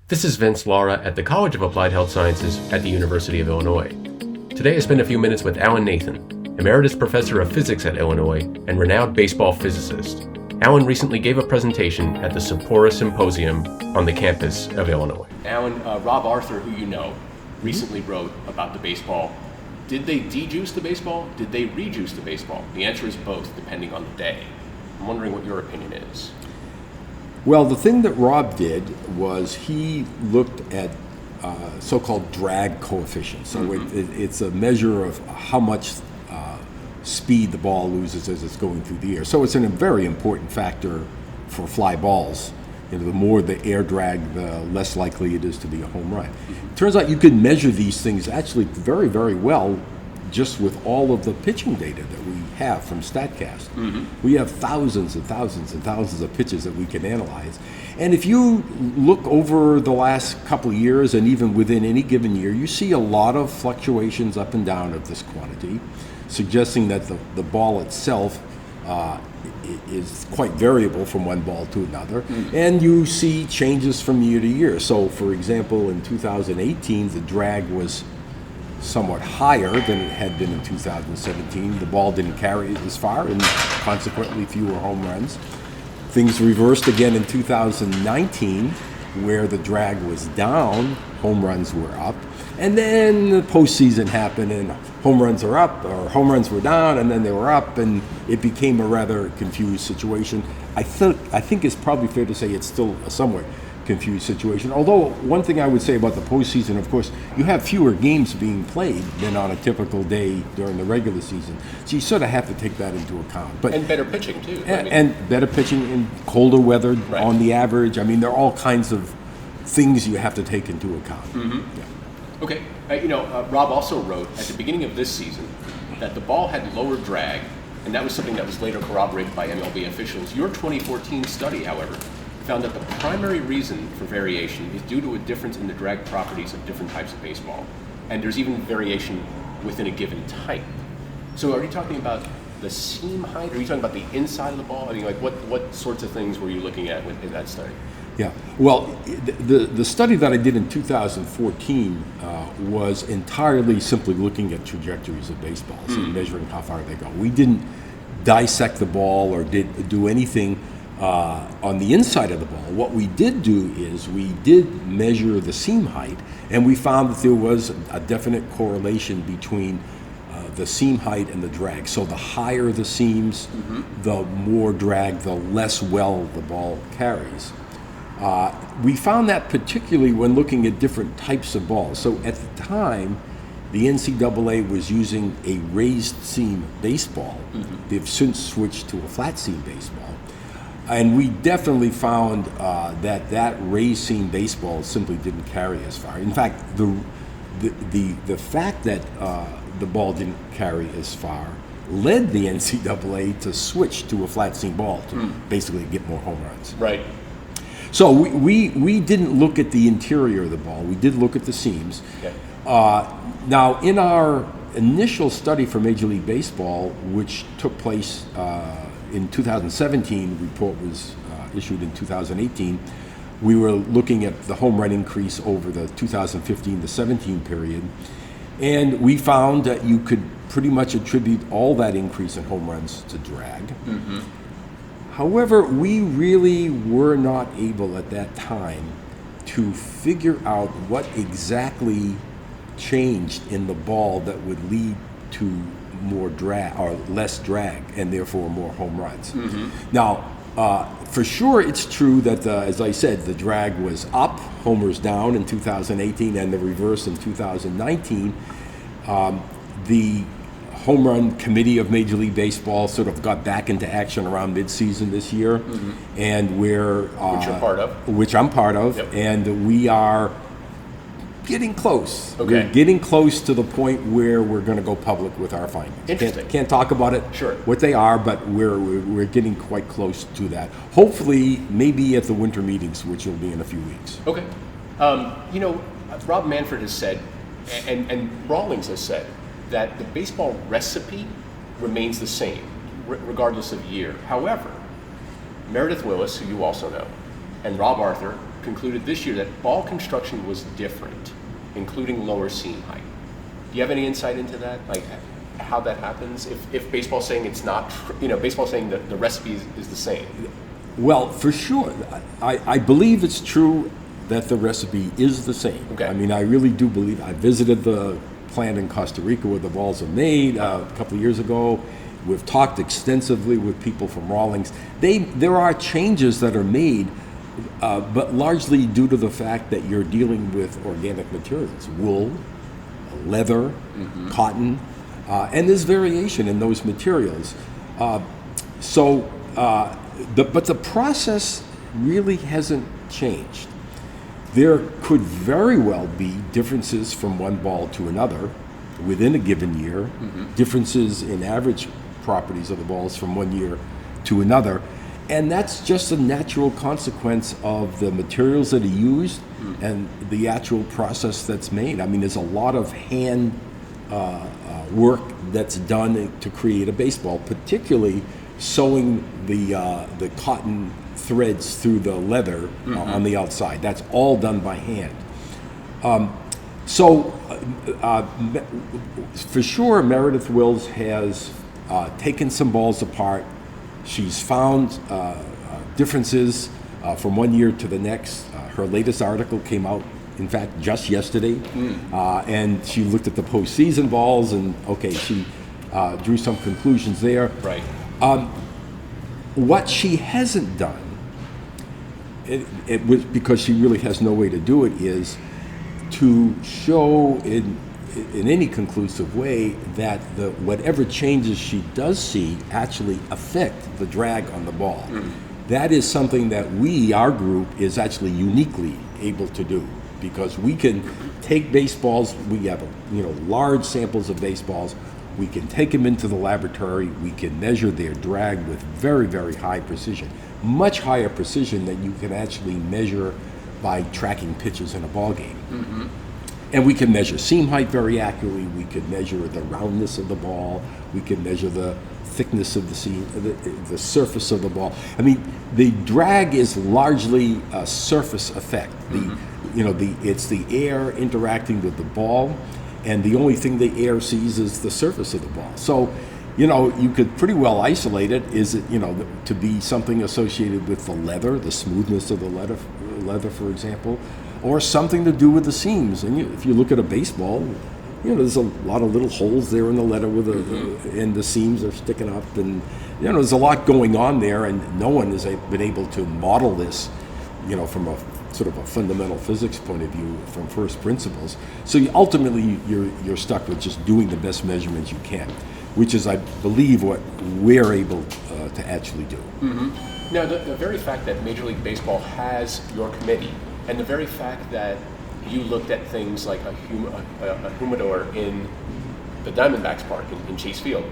This is Vince Lara at the College of Applied Health Sciences at the University of Illinois. Today I spent a few minutes with Alan Nathan, emeritus professor of physics at Illinois and renowned baseball physicist. Alan recently gave a presentation at the Sapora Symposium on the campus of Illinois. Alan, Rob Arthur, who you know, recently wrote about the baseball. Did they de-juice the baseball? Did they rejuice the baseball? The answer is both, depending on the day. I'm wondering what your opinion is. Well, the thing that Rob did was he looked at so-called drag coefficients. So it's a measure of how much speed the ball loses as it's going through the air. So it's a very important factor for fly balls. The more the air drag, the less likely it is to be a home run. Turns out you can measure these things actually very, very well just with all of the pitching data that we have from StatCast. We have thousands and thousands and thousands of pitches that we can analyze. And if you look over the last couple of years and even within any given year, you see a lot of fluctuations up and down of this quantity, suggesting that the ball itself is quite variable from one ball to another. And you see changes from year to year. So for example, in 2018, the drag was somewhat higher than it had been in 2017. The ball didn't carry as far and consequently fewer home runs. Things reversed again in 2019 where the drag was down, home runs were up. And then the postseason happened and home runs are up, or home runs were down and then they were up, and it became a rather confused situation. I think it's probably fair to say it's still a somewhat confused situation. Although one thing I would say about the postseason, of course, you have fewer games being played than on a typical day during the regular season. So you sort of have to take that into account. And better pitching too. And better pitching in colder weather on the average. I mean, there are all kinds of things you have to take into account. Yeah. Okay. Rob also wrote at the beginning of this season that the ball had lower drag, and that was something that was later corroborated by MLB officials. Your 2014 study, however, found that the primary reason for variation is due to a difference in the drag properties of different types of baseball. And there's even variation within a given type. So are you talking about the seam height? Are you talking about the inside of the ball? I mean, like what sorts of things were you looking at in that study? Yeah, well, the study that I did in 2014 was entirely simply looking at trajectories of baseballs and measuring how far they go. We didn't dissect the ball or do anything on the inside of the ball. What we did do is we did measure the seam height, and we found that there was a definite correlation between the seam height and the drag. So the higher the seams, the more drag, the less well the ball carries. We found that particularly when looking at different types of balls. So at the time, the NCAA was using a raised seam baseball. They've since switched to a flat seam baseball. And we definitely found that raised seam baseball simply didn't carry as far. In fact, the fact that the ball didn't carry as far led the NCAA to switch to a flat seam ball to basically get more home runs. Right. So we didn't look at the interior of the ball. We did look at the seams. Okay. Now, in our initial study for Major League Baseball, which took place in 2017, the report was issued in 2018, we were looking at the home run increase over the 2015 to 17 period, and we found that you could pretty much attribute all that increase in home runs to drag. However, we really were not able at that time to figure out what exactly changed in the ball that would lead to more drag or less drag and therefore more home runs. Now, for sure it's true that, as I said, the drag was up, homers down in 2018 and the reverse in 2019. The Home Run Committee of Major League Baseball sort of got back into action around midseason this year, and we're which you're part of, which I'm part of, and we are getting close. We're getting close to the point where we're going to go public with our findings. Interesting. Can't talk about it, what they are, but we're getting quite close to that. Hopefully, maybe at the winter meetings, which will be in a few weeks. Okay. Rob Manfred has said, and Rawlings has said, that the baseball recipe remains the same, regardless of year. However, Meredith Willis, who you also know, and Rob Arthur concluded this year that ball construction was different, including lower seam height. Do you have any insight into that? Like how that happens? If baseball's saying it's not, baseball's saying that the recipe is the same. Well, for sure. I believe it's true that the recipe is the same. Okay. I mean, I really do believe. I visited the plant in Costa Rica where the balls are made a couple of years ago. We've talked extensively with people from Rawlings. There are changes that are made, but largely due to the fact that you're dealing with organic materials, wool, leather, cotton, and there's variation in those materials. But the process really hasn't changed. There could very well be differences from one ball to another within a given year, differences in average properties of the balls from one year to another, and that's just a natural consequence of the materials that are used and the actual process that's made. I mean, there's a lot of hand work that's done to create a baseball, particularly sewing the cotton threads through the leather on the outside. That's all done by hand. For sure, Meredith Wills has taken some balls apart. She's found differences from one year to the next. Her latest article came out, in fact, just yesterday, and she looked at the postseason balls, and she drew some conclusions there. Right. What she hasn't done, it was because she really has no way to do it, is to show in any conclusive way that whatever changes she does see actually affect the drag on the ball. That is something that our group is actually uniquely able to do, because we can take baseballs, we have large samples of baseballs, we can take them into the laboratory, we can measure their drag with very, very high precision, much higher precision than you can actually measure by tracking pitches in a ball game. And we can measure seam height very accurately, we can measure the roundness of the ball, we can measure the thickness of the seam, the surface of the ball. I mean, the drag is largely a surface effect. It's the air interacting with the ball, and the only thing the air sees is the surface of the ball. So, you could pretty well isolate it. Is it, to be something associated with the leather, the smoothness of the leather, for example, or something to do with the seams. And if you look at a baseball, there's a lot of little holes there in the leather and the seams are sticking up, and there's a lot going on there, and no one has been able to model this, from a sort of a fundamental physics point of view, from first principles. So ultimately, you're stuck with just doing the best measurements you can, which is, I believe, what we're able to actually do. Now, the very fact that Major League Baseball has your committee, and the very fact that you looked at things like a humidor in the Diamondbacks Park in Chase Field,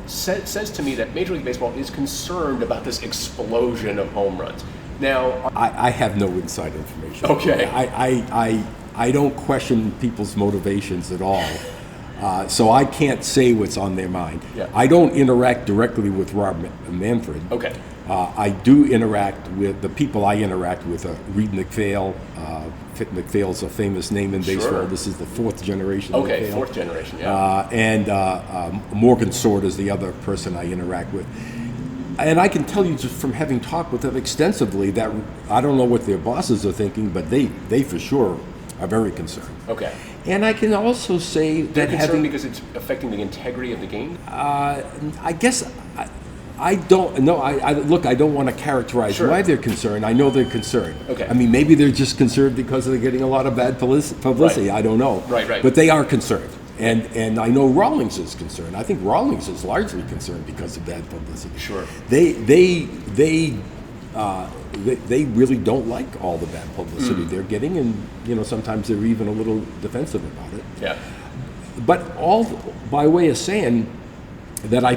says to me that Major League Baseball is concerned about this explosion of home runs. Now, I have no inside information. Okay. I don't question people's motivations at all. So I can't say what's on their mind. Yeah. I don't interact directly with Rob Manfred. Okay. I do interact with the people I interact with. Reed McPhail. McPhail's a famous name in baseball. Sure. This is the fourth generation. Okay, McPhail. fourth generation, yeah. And Morgan Sword is the other person I interact with. And I can tell you just from having talked with them extensively that I don't know what their bosses are thinking, but they for sure are very concerned. Okay. And I can also say They're that concerned because it's affecting the integrity of the game? I guess I don't know. Look, I don't want to characterize why they're concerned. I know they're concerned. Okay. I mean, maybe they're just concerned because they're getting a lot of bad publicity. Right. I don't know. Right. But they are concerned. And I know Rawlings is concerned. I think Rawlings is largely concerned because of bad publicity. Sure. They really don't like all the bad publicity they're getting, and sometimes they're even a little defensive about it. Yeah. But all by way of saying that I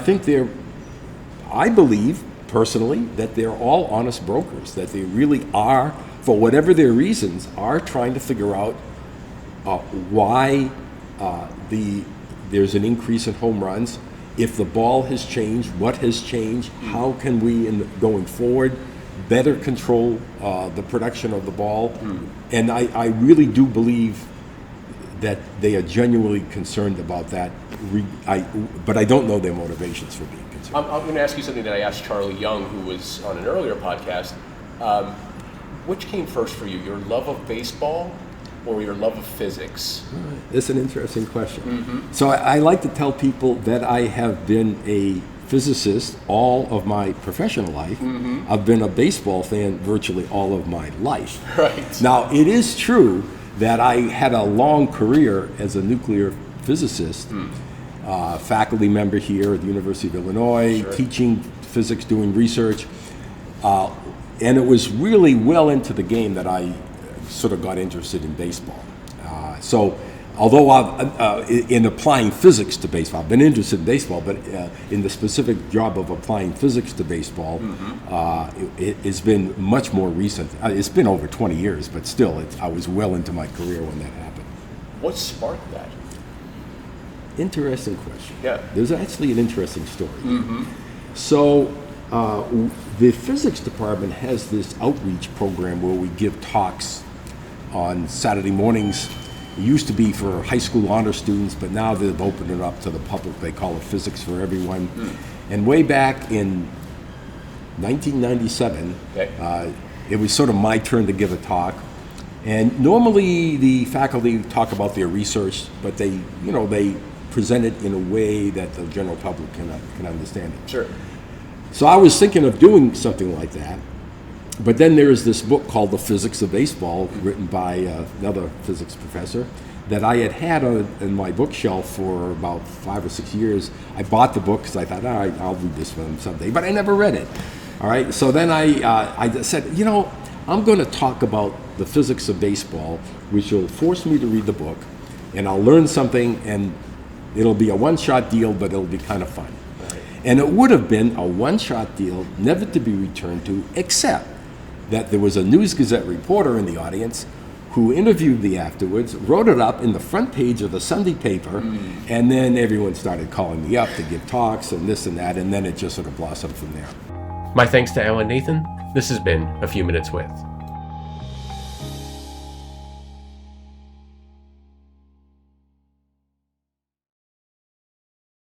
believe personally that they're all honest brokers, that they really are, for whatever their reasons, are trying to figure out why there's an increase in home runs, if the ball has changed, what has changed, how can we, going forward, better control the production of the ball. And I really do believe that they are genuinely concerned about that. But I don't know their motivations for being concerned. I'm going to ask you something that I asked Charlie Young, who was on an earlier podcast. Which came first for you, your love of baseball or your love of physics? It's an interesting question. So I like to tell people that I have been a physicist all of my professional life. I've been a baseball fan virtually all of my life. Right. Now, it is true that I had a long career as a nuclear physicist, faculty member here at the University of Illinois, teaching physics, doing research. And it was really well into the game that I sort of got interested in baseball. So although I've, in applying physics to baseball, I've been interested in baseball, but in the specific job of applying physics to baseball, it's been much more recent. It's been over 20 years, but still, I was well into my career when that happened. What sparked that? Interesting question. Yeah. There's actually an interesting story. So the physics department has this outreach program where we give talks on Saturday mornings. It used to be for high school honor students, but now they've opened it up to the public. They call it Physics for Everyone. And way back in 1997, it was sort of my turn to give a talk. And normally the faculty talk about their research, but they present it in a way that the general public can understand it. Sure. So I was thinking of doing something like that, but then there is this book called The Physics of Baseball, written by another physics professor, that I had in my bookshelf for about 5 or 6 years. I bought the book because I thought, all right, I'll read this one someday, but I never read it. All right, so then I said, I'm going to talk about the physics of baseball, which will force me to read the book, and I'll learn something, and it'll be a one-shot deal, but it'll be kind of fun. And it would have been a one-shot deal, never to be returned to, except that there was a News Gazette reporter in the audience who interviewed me afterwards, wrote it up in the front page of the Sunday paper, and then everyone started calling me up to give talks and this and that, and then it just sort of blossomed from there. My thanks to Alan Nathan. This has been A Few Minutes With.